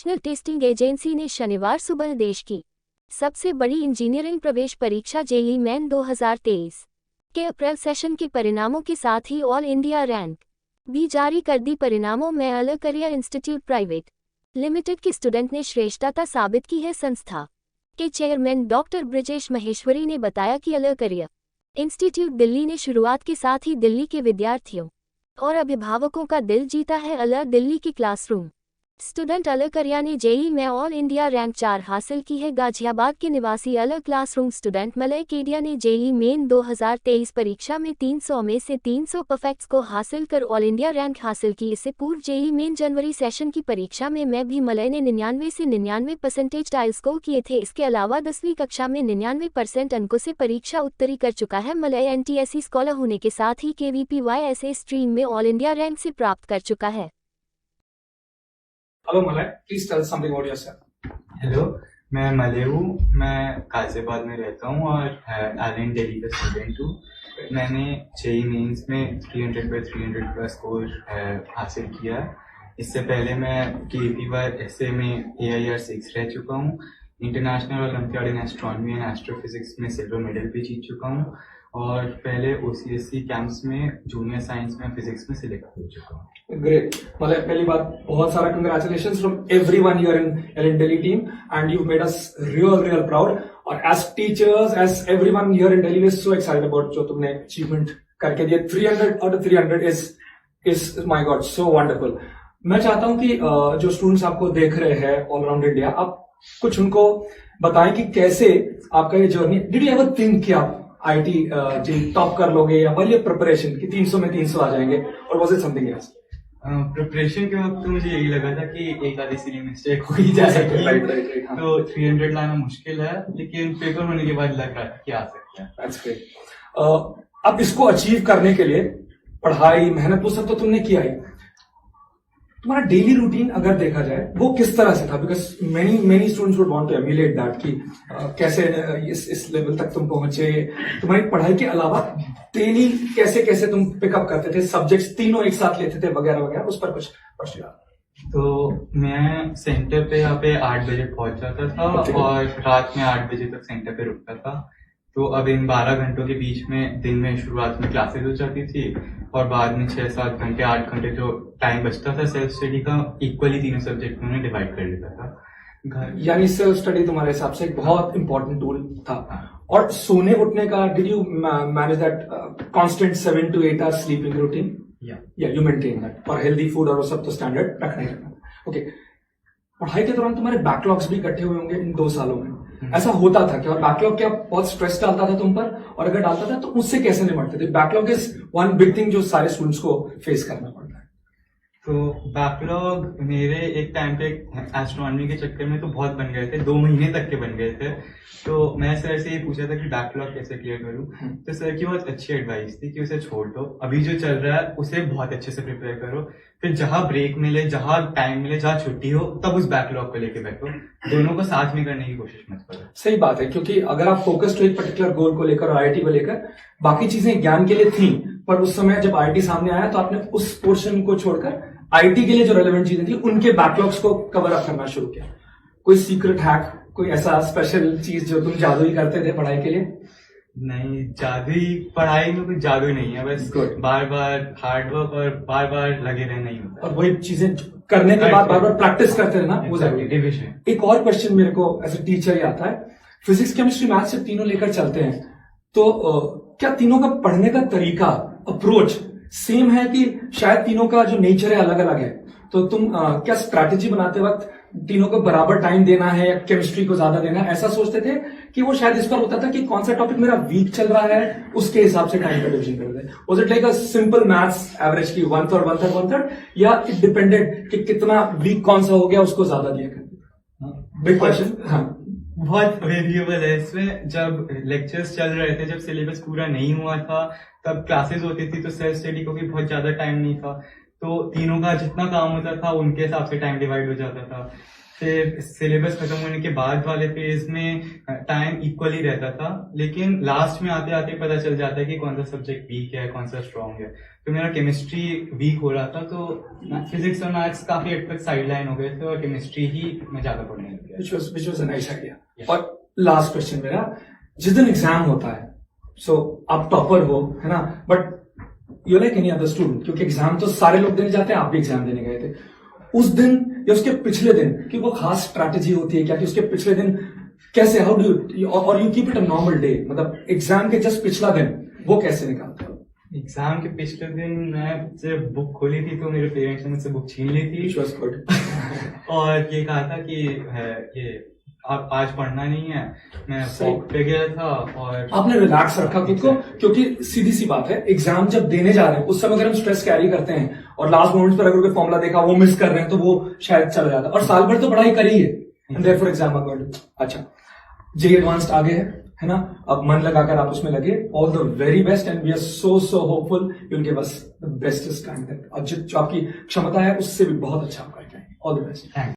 National testing agency ने शनिवार सुबह देश की सबसे बड़ी इंजीनियरिंग प्रवेश परीक्षा जेईई मेन 2023 के अप्रैल सेशन के परिणामों के साथ ही ऑल इंडिया रैंक भी जारी कर दी। परिणामों में अल करियर इंस्टीट्यूट प्राइवेट लिमिटेड के स्टूडेंट ने श्रेष्ठता साबित की है। संस्था के चेयरमैन डॉक्टर ब्रजेश महेश्वरी ने बताया कि अल करियर इंस्टीट्यूट दिल्ली ने शुरुआत के साथ ही दिल्ली के विद्यार्थियों और अभिभावकों का दिल जीता है। अल दिल्ली की क्लासरूम स्टूडेंट अल करिया ने जेईई में ऑल इंडिया रैंक 4 हासिल की है। गाजियाबाद के निवासी अल क्लासरूम स्टूडेंट मलय केडिया ने जेईई मेन 2023 परीक्षा में 300 में से 300 परफेक्ट्स को हासिल कर ऑल इंडिया रैंक हासिल की। इससे पूर्व जेईई मेन जनवरी सेशन की परीक्षा में भी मलय ने 99 से 99% टाइल स्कोर किए थे। इसके अलावा 10वीं कक्षा में 99% अंकों से परीक्षा उत्तरी कर चुका है। मलय एनटीएससी स्कॉलर होने के साथ ही केवीपीवाईएसए स्ट्रीम में ऑल इंडिया रैंक से प्राप्त कर चुका है। Hello Malay, please tell something about yourself. Hello, मैं मलय हूँ। मैं गाजियाबाद में रहता हूँ और आइलैंड दिल्ली का स्टूडेंट हूँ। मैंने जेईई मेंस में 300 by 300 का स्कोर हासिल किया। इससे पहले मैं केवीपीवाईएसए में AIR 6 रह चुका हूँ। International olympiad in astronomy and astrophysics में सिल्वर मेडल भी जीत चुका हूँ और पहले OCSC कैंप्स में जूनियर साइंस में फिजिक्स में सिलेक्ट हो चुका हूँ। ग्रेट मलय, पहली बात बहुत सारा congratulations from everyone here in L Delhi team and you made us real proud. और as teachers, as everyone here in Delhi is so excited about जो तुमने अचीवमेंट करके दिया। 300 out of 300 is my God so wonderful. मैं चाहता हूं कि जो स्टूडेंट्स आपको देख रहे हैं ऑल अराउंड इंडिया, आप कुछ उनको बताएं कि कैसे आपका ये journey. Did you ever think कि आप आईटी जी टॉप कर लोगे या वाली प्रिपरेशन कि 300 में 300 आ जाएंगे, और was it something else? Preparation के वक्त तो मुझे यही लगा था कि एक आधी सीरी मिस्टेक हो ही जाएगी। राइट, हाँ। तो 300 लाना मुश्किल है, लेकिन पेपर होने के बाद लग रहा था कि आ सकता है। That's great. अब इसको अचीव करने के लिए पढ़ाई, मेहनत, वो सब तो तुमने किया ही। तुम्हारा डेली रूटीन अगर देखा जाए वो किस तरह से था? Because many students would want to emulate that कि कैसे इस लेवल तक तुम पहुंचे। तुम्हारी पढ़ाई के अलावा डेली कैसे कैसे तुम पिकअप करते थे, सब्जेक्ट्स तीनों एक साथ लेते थे वगैरह वगैरह, उस पर कुछ प्रश्न। तो मैं सेंटर पे यहाँ पे 8 बजे पहुंच जाता था और रात में 8 बजे तक सेंटर पे रुकता था। तो अब इन 12 घंटों के बीच में दिन में शुरुआत में क्लासेस हो जाती थी और बाद में 6-7 घंटे 8 घंटे जो टाइम बचता था सेल्फ स्टडी का, इक्वली तीनों सब्जेक्ट में डिवाइड कर लेता था। यानी सेल्फ स्टडी तुम्हारे हिसाब से एक बहुत इंपॉर्टेंट टूल था। और सोने उठने का, did you manage that constant 7 to 8 hours sleeping routine? या यू मेंटेन दैट। और हेल्दी फूड और वो सब तो स्टैंडर्ड रखना ही रखना। ओके, पढ़ाई के दौरान तुम्हारे बैकलॉग्स भी इकट्ठे हुए होंगे इन 2 सालों में। ऐसा होता था क्या? और बैकलॉग क्या बहुत स्ट्रेस डालता था तुम पर? और अगर डालता था तो उससे कैसे निपटते थे? Backlog is one big thing जो सारे स्टूडेंट्स को फेस करना पड़ता है। तो बैकलॉग मेरे एक टाइम पे एस्ट्रोनॉमी के चक्कर में तो बहुत बन गए थे, 2 महीने तक के बन गए थे। तो मैं सर से ये पूछा था कि बैकलॉग कैसे क्लियर करूं। तो सर की बहुत अच्छी एडवाइस थी कि उसे छोड़ दो, अभी जो चल रहा है उसे बहुत अच्छे से प्रिपेयर करो, फिर जहां ब्रेक मिले, जहां टाइम मिले, जहां छुट्टी हो, तब उस बैकलॉग को लेके बैठो। दोनों को साथ में करने की कोशिश मत करो। सही बात है, क्योंकि अगर आप फोकस्ड हो एक पर्टिकुलर गोल को लेकर और आईआईटी को लेकर, बाकी चीजें ज्ञान के लिए थी, पर उस समय जब आईआईटी सामने आया तो आपने उस पोर्शन को छोड़कर आईटी के लिए जो रेलेवेंट चीजें थी उनके बैकलॉग्स को कवर अप करना शुरू किया। कोई सीक्रेट हैक, कोई ऐसा स्पेशल चीज जो तुम जादुई करते थे पढ़ाई के लिए? नहीं, जादुई पढ़ाई में कोई जादू नहीं है, बस बार बार हार्डवर्क और बार बार लगे रहना ही होता है। और वही चीजें करने के बाद बार बार प्रैक्टिस करते रहना, वो जरूरी है। एक और क्वेश्चन मेरे को एज ए टीचर ही आता है, फिजिक्स केमिस्ट्री मैथ्स से तीनों लेकर चलते हैं, तो क्या तीनों का पढ़ने का तरीका, अप्रोच सेम है कि शायद तीनों का जो नेचर है अलग अलग है? तो तुम क्या स्ट्रैटेजी बनाते वक्त तीनों को बराबर टाइम देना है या केमिस्ट्री को ज्यादा देना है, ऐसा सोचते थे कि वो शायद इस पर होता था कि कौन सा टॉपिक मेरा वीक चल रहा है उसके हिसाब से टाइम का डिवीजन करते थे? Was it like a simple maths average की 1/3 या इट डिपेंडेड कि कितना वीक कौन सा हो गया उसको ज्यादा दिया करते? Big question. हाँ, बहुत वेरिएबल है इसमें। जब लेक्चर्स चल रहे थे, जब सिलेबस पूरा नहीं हुआ था, तब क्लासेस होती थी, तो सेल्फ स्टडी को भी बहुत ज्यादा टाइम नहीं था, तो तीनों का जितना काम होता था उनके हिसाब से टाइम डिवाइड हो जाता था। फिर सिलेबस खत्म होने के बाद वाले फेज में टाइम इक्वली रहता था, लेकिन लास्ट में आते आते पता चल जाता है कि कौन सा सब्जेक्ट वीक है, कौन सा स्ट्रांग है। तो मेरा केमिस्ट्री वीक हो रहा था, तो फिजिक्स और मैथ्स काफी हद तक साइड लाइन हो गए थे और केमिस्ट्री ही मैं ज्यादा पढ़ने लग गया। which was a nice idea। और लास्ट क्वेश्चन मेरा, जिस दिन एग्जाम होता है, सो आप टॉपर हो, है ना, but you like any other student, क्योंकि एग्जाम तो सारे लोग देने जाते हैं, आप भी एग्जाम देने गए थे। उस दिन या उसके पिछले दिन की वो खास स्ट्रैटेजी होती है क्या, कि उसके पिछले दिन कैसे, हाउ डू और you keep it a normal day, मतलब एग्जाम के जस्ट पिछला दिन वो कैसे निकालते हो? एग्जाम के पिछले दिन मैं जब बुक खोली थी तो मेरे पेरेंट्स ने मुझसे बुक छीन ली थी और ये कहा था कि ये आप आज पढ़ना नहीं है। मैं वॉक पे गया था और आपने रिलैक्स रखा खुद को, क्योंकि सीधी सी बात है, एग्जाम जब देने जा रहे हैं उस समय अगर हम स्ट्रेस कैरी करते हैं और लास्ट मोमेंट पर अगर कोई फॉर्मूला देखा वो मिस कर रहे हैं तो वो शायद चला जाता है। और साल भर तो पढ़ाई करी है, एंड देयरफॉर एग्जाम अच्छा जेई एडवांस्ड आगे है ना, अब मन लगाकर आप उसमें लगे। All the very best and we are so hopeful you will give us the bestest kind, और जो आपकी क्षमता है उससे भी बहुत अच्छा आप करके आएंगे। All the best.